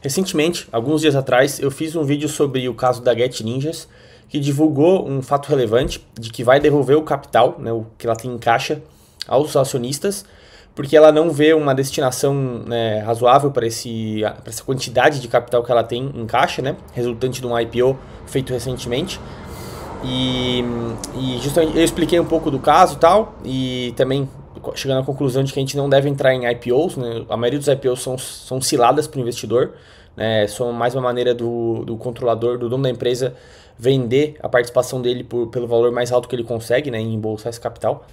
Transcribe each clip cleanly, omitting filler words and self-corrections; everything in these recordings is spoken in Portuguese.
Recentemente, alguns dias atrás, eu fiz um vídeo sobre o caso da Get Ninjas, que divulgou um fato relevante de que vai devolver o capital, né, o que ela tem em caixa, aos acionistas, porque ela não vê uma destinação, né, razoável para essa quantidade de capital que ela tem em caixa, né, resultante de um IPO feito recentemente. E justamente eu expliquei um pouco do caso e tal, e também chegando à conclusão de que a gente não deve entrar em IPOs, né? A maioria dos IPOs são ciladas para o investidor, né? São mais uma maneira do controlador, do dono da empresa, vender a participação dele pelo valor mais alto que ele consegue, né, em embolsar esse capital.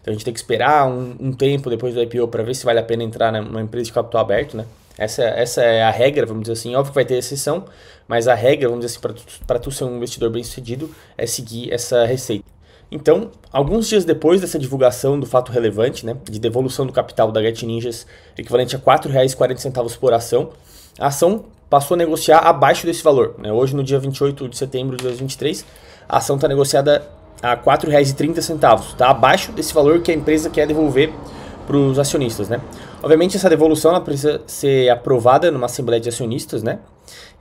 Então a gente tem que esperar um tempo depois do IPO para ver se vale a pena entrar numa empresa de capital aberto, né? Essa é a regra, vamos dizer assim. Óbvio que vai ter exceção, mas a regra, vamos dizer assim, para tu ser um investidor bem sucedido, é seguir essa receita. Então, alguns dias depois dessa divulgação do fato relevante, né, de devolução do capital da Get Ninjas, equivalente a R$ 4,40 por ação, a ação passou a negociar abaixo desse valor, né? Hoje, no dia 28 de setembro de 2023, a ação está negociada a R$ 4,30, está abaixo desse valor que a empresa quer devolver para os acionistas, né? Obviamente essa devolução ela precisa ser aprovada numa assembleia de acionistas, né?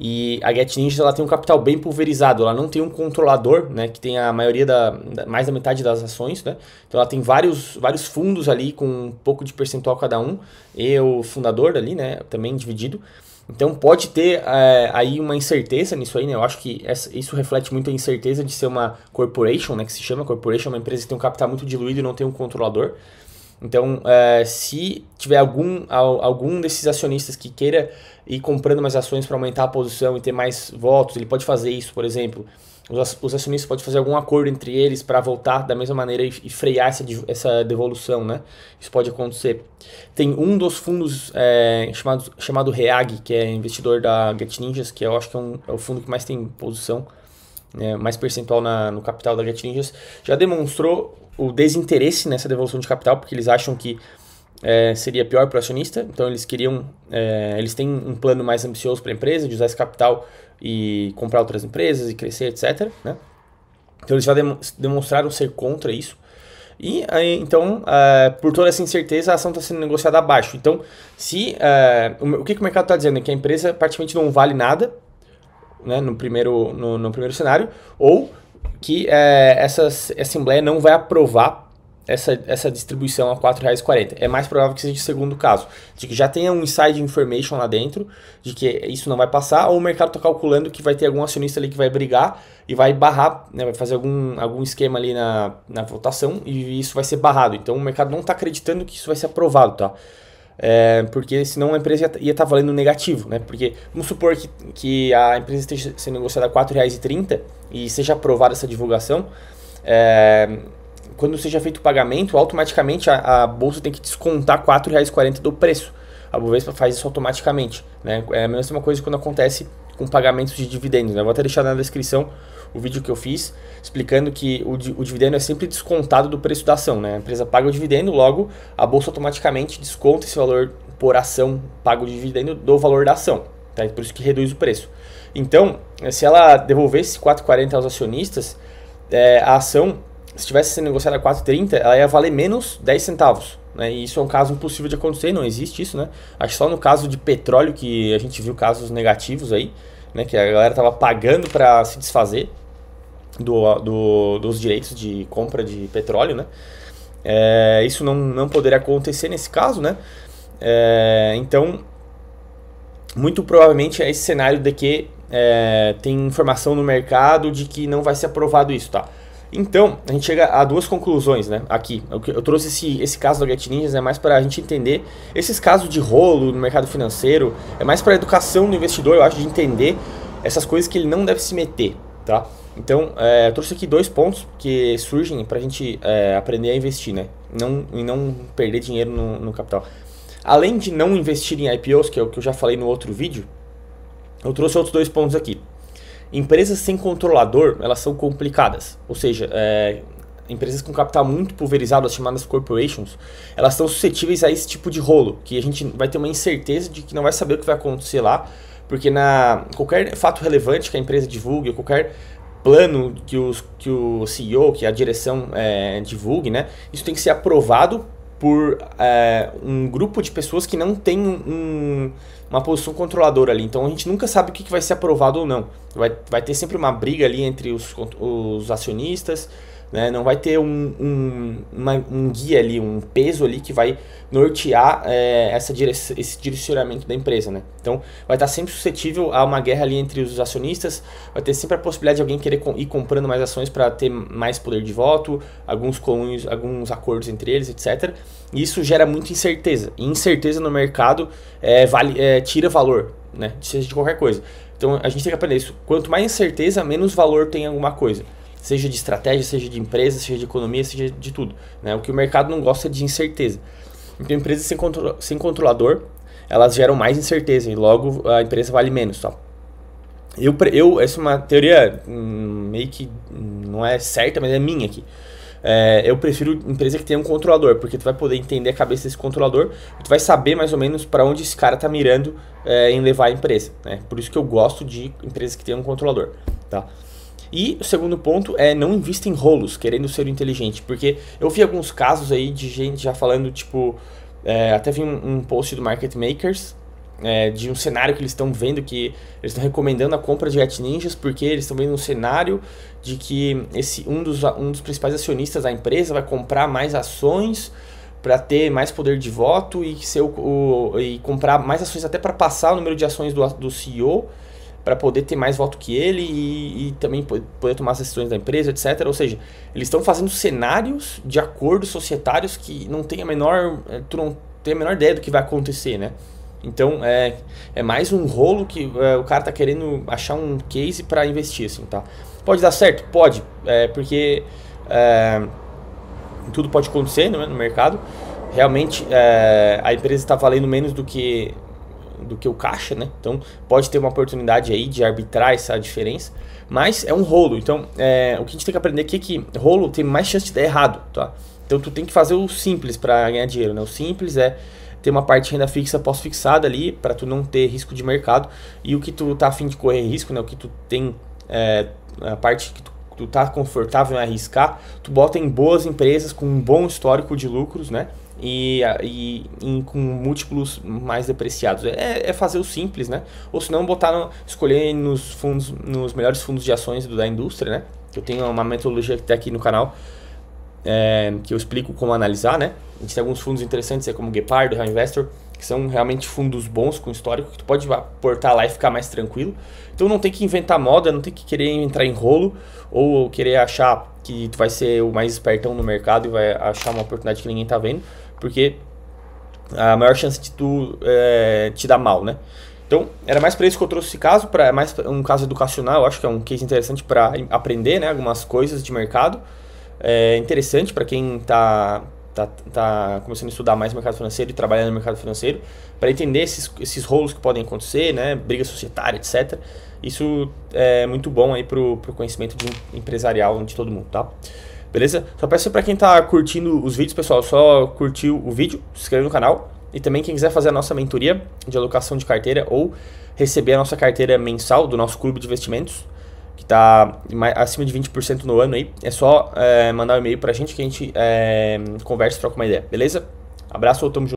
E a Get Ninjas ela tem um capital bem pulverizado, ela não tem um controlador, né, que tem a maioria mais da metade das ações, né? Então ela tem vários fundos ali com um pouco de percentual cada um, e o fundador ali, né, também dividido. Então pode ter aí uma incerteza nisso aí, né? Eu acho que isso reflete muito a incerteza de ser uma corporation, né, que se chama corporation, uma empresa que tem um capital muito diluído e não tem um controlador. Então, se tiver algum desses acionistas que queira ir comprando mais ações para aumentar a posição e ter mais votos, ele pode fazer isso, por exemplo. Os acionistas podem fazer algum acordo entre eles para voltar da mesma maneira e frear essa devolução, né? Isso pode acontecer. Tem um dos fundos chamado REAG, que é investidor da Get Ninjas, que eu acho que é o fundo que mais tem posição, mais percentual no capital da Get Ninjas, já demonstrou o desinteresse nessa devolução de capital, porque eles acham que seria pior para o acionista. Então eles eles têm um plano mais ambicioso para a empresa, de usar esse capital e comprar outras empresas e crescer, etc., né? Então eles já demonstraram ser contra isso. E aí, então, por toda essa incerteza, a ação está sendo negociada abaixo. Então, o que o mercado está dizendo é que a empresa praticamente não vale nada, né, no primeiro cenário, ou que essa assembleia não vai aprovar essa distribuição a R$ 4,40. É mais provável que seja o segundo caso, de que já tenha um inside information lá dentro, de que isso não vai passar, ou o mercado está calculando que vai ter algum acionista ali que vai brigar e vai barrar, né, vai fazer algum esquema ali na votação e isso vai ser barrado. Então o mercado não está acreditando que isso vai ser aprovado, tá? Porque senão a empresa ia estar valendo negativo, né? Porque vamos supor que a empresa esteja sendo negociada a R$ 4,30 e seja aprovada essa divulgação, quando seja feito o pagamento, automaticamente a bolsa tem que descontar R$ 4,40 do preço. A Bovespa faz isso automaticamente, né? É a mesma coisa quando acontece com pagamentos de dividendos, né? Eu vou até deixar na descrição o vídeo que eu fiz explicando que o dividendo é sempre descontado do preço da ação, né? A empresa paga o dividendo, logo a bolsa automaticamente desconta esse valor por ação pago de dividendo do valor da ação, tá? Por isso que reduz o preço. Então, se ela devolvesse 4,40 aos acionistas, a ação, se tivesse sendo negociada a 4,30, ela ia valer menos 10 centavos. Né? E isso é um caso impossível de acontecer, não existe isso, né? Acho que só no caso de petróleo que a gente viu casos negativos aí, né? Que a galera estava pagando para se desfazer dos direitos de compra de petróleo, né? Isso não poderia acontecer nesse caso, né? Então, muito provavelmente é esse cenário de que tem informação no mercado de que não vai ser aprovado isso, tá? Então, a gente chega a duas conclusões, né? Aqui, eu trouxe esse caso da Get Ninjas, mais para a gente entender esses casos de rolo no mercado financeiro, é mais para a educação do investidor, eu acho, de entender essas coisas que ele não deve se meter, tá? Então, eu trouxe aqui 2 pontos que surgem para a gente aprender a investir, né? E não perder dinheiro no capital. Além de não investir em IPOs, que é o que eu já falei no outro vídeo, eu trouxe outros 2 pontos aqui. Empresas sem controlador, elas são complicadas, ou seja, empresas com capital muito pulverizado, as chamadas corporations, elas são suscetíveis a esse tipo de rolo, que a gente vai ter uma incerteza de que não vai saber o que vai acontecer lá, porque qualquer fato relevante que a empresa divulgue, qualquer plano que o CEO, que a direção divulgue, né, isso tem que ser aprovado por um grupo de pessoas que não tem uma posição controladora ali. Então a gente nunca sabe o que vai ser aprovado ou não. Vai ter sempre uma briga ali entre os acionistas, né? Não vai ter um guia ali, um peso ali que vai nortear esse direcionamento da empresa, né? Então vai estar sempre suscetível a uma guerra ali entre os acionistas, vai ter sempre a possibilidade de alguém querer ir comprando mais ações para ter mais poder de voto, alguns acordos entre eles, etc. E isso gera muita incerteza. E incerteza no mercado tira valor, né? Seja de qualquer coisa. Então a gente tem que aprender isso. Quanto mais incerteza, menos valor tem alguma coisa. Seja de estratégia, seja de empresa, seja de economia, seja de tudo, né? O que o mercado não gosta é de incerteza. Então, empresas sem controlador, elas geram mais incerteza e logo a empresa vale menos, tá? Essa é uma teoria meio que não é certa, mas é minha aqui. Eu prefiro empresa que tenha um controlador, porque tu vai poder entender a cabeça desse controlador e tu vai saber mais ou menos para onde esse cara tá mirando em levar a empresa, né? Por isso que eu gosto de empresas que tenham um controlador, tá? E o segundo ponto é não invista em rolos, querendo ser inteligente. Porque eu vi alguns casos aí de gente já falando, tipo... até vi um post do Market Makers, de um cenário que eles estão vendo, que eles estão recomendando a compra de Get Ninjas, porque eles estão vendo um cenário de que um dos principais acionistas da empresa vai comprar mais ações para ter mais poder de voto e comprar mais ações até para passar o número de ações do CEO, para poder ter mais voto que ele e também poder tomar as decisões da empresa, etc. Ou seja, eles estão fazendo cenários de acordos societários que não tem tu não tem a menor ideia do que vai acontecer, né? Então é mais um rolo que o cara tá querendo achar um case para investir, assim, tá? Pode dar certo? Pode, porque tudo pode acontecer, né, no mercado. Realmente a empresa está valendo menos do que o caixa, né? Então pode ter uma oportunidade aí de arbitrar essa diferença, mas é um rolo. Então o que a gente tem que aprender aqui é que rolo tem mais chance de dar errado, tá? Então tu tem que fazer o simples para ganhar dinheiro, né? O simples é ter uma parte de renda fixa pós-fixada ali para tu não ter risco de mercado, e o que tu tá a fim de correr risco, né? O que tu tem a parte que tu tá confortável em arriscar, tu bota em boas empresas com um bom histórico de lucros, né? E com múltiplos mais depreciados. É fazer o simples, né? Ou se não, escolher nos melhores fundos de ações da indústria, né? Eu tenho uma metodologia que está aqui no canal, que eu explico como analisar, né? A gente tem alguns fundos interessantes, como o Gepard, o Real Investor, que são realmente fundos bons com histórico, que tu pode aportar lá e ficar mais tranquilo. Então não tem que inventar moda, não tem que querer entrar em rolo, ou querer achar que tu vai ser o mais espertão no mercado e vai achar uma oportunidade que ninguém tá vendo, porque a maior chance de tu te dar mal, né? Então, era mais para isso que eu trouxe esse caso, mais um caso educacional. Eu acho que é um case interessante para aprender, né, algumas coisas de mercado. É interessante para quem tá começando a estudar mais mercado financeiro e trabalhar no mercado financeiro, para entender esses rolos que podem acontecer, né, briga societária, etc. Isso é muito bom aí pro conhecimento empresarial de todo mundo, tá? Beleza? Só peço para quem tá curtindo os vídeos, pessoal, só curtir o vídeo, se inscrever no canal, e também quem quiser fazer a nossa mentoria de alocação de carteira ou receber a nossa carteira mensal do nosso clube de investimentos, que está acima de 20% no ano aí, é só mandar um e-mail pra gente que a gente conversa e troca uma ideia, beleza? Abraço, tamo junto.